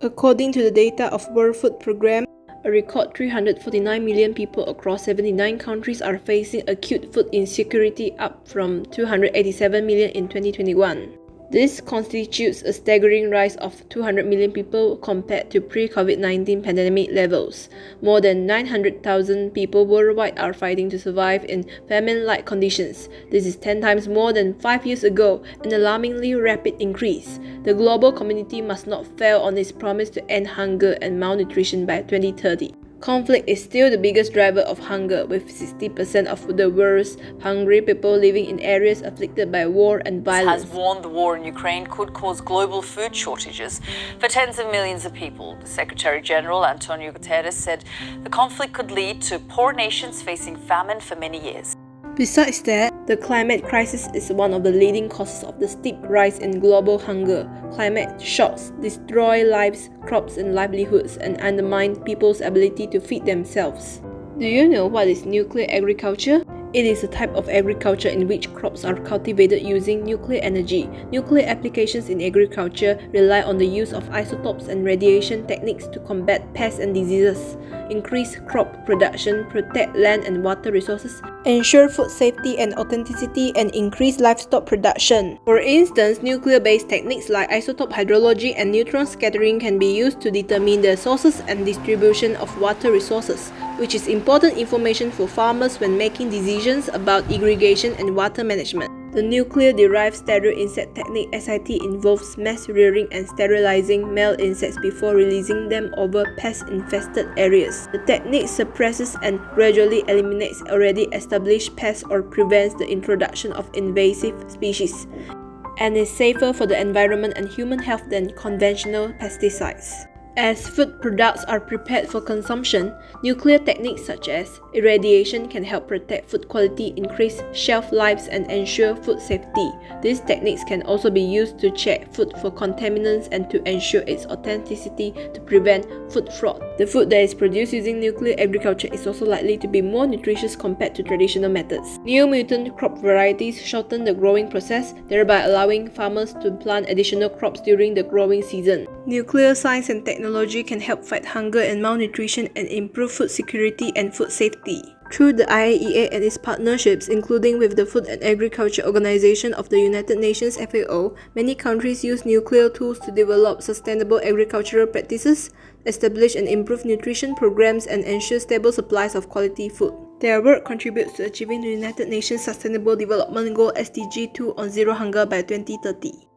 According to the data of World Food Programme, a record 349 million people across 79 countries are facing acute food insecurity, up from 287 million in 2021. This constitutes a staggering rise of 200 million people compared to pre-COVID-19 pandemic levels. More than 900,000 people worldwide are fighting to survive in famine-like conditions. This is 10 times more than 5 years ago, an alarmingly rapid increase. The global community must not fail on its promise to end hunger and malnutrition by 2030. Conflict is still the biggest driver of hunger, with 60% of the world's hungry people living in areas afflicted by war and violence. Has warned the war in Ukraine could cause global food shortages for tens of millions of people. The Secretary General, Antonio Guterres, said the conflict could lead to poor nations facing famine for many years. Besides that, the climate crisis is one of the leading causes of the steep rise in global hunger. Climate shocks destroy lives, crops, and livelihoods, and undermine people's ability to feed themselves. Do you know what is nuclear agriculture? It is a type of agriculture in which crops are cultivated using nuclear energy. Nuclear applications in agriculture rely on the use of isotopes and radiation techniques to combat pests and diseases, increase crop production, protect land and water resources, ensure food safety and authenticity, and increase livestock production. For instance, nuclear-based techniques like isotope hydrology and neutron scattering can be used to determine the sources and distribution of water resources, which is important information for farmers when making decisions about irrigation and water management. The nuclear-derived stereo insect technique (SIT) involves mass rearing and sterilizing male insects before releasing them over pest-infested areas. The technique suppresses and gradually eliminates already established pests or prevents the introduction of invasive species, and is safer for the environment and human health than conventional pesticides. As food products are prepared for consumption, nuclear techniques such as irradiation can help protect food quality, increase shelf lives, and ensure food safety. These techniques can also be used to check food for contaminants and to ensure its authenticity to prevent food fraud. The food that is produced using nuclear agriculture is also likely to be more nutritious compared to traditional methods. New mutant crop varieties shorten the growing process, thereby allowing farmers to plant additional crops during the growing season. Nuclear science and technology can help fight hunger and malnutrition and improve food security and food safety. Through the IAEA and its partnerships, including with the Food and Agriculture Organization of the United Nations (FAO), many countries use nuclear tools to develop sustainable agricultural practices, establish and improve nutrition programs, and ensure stable supplies of quality food. Their work contributes to achieving the United Nations Sustainable Development Goal (SDG 2) on zero hunger by 2030.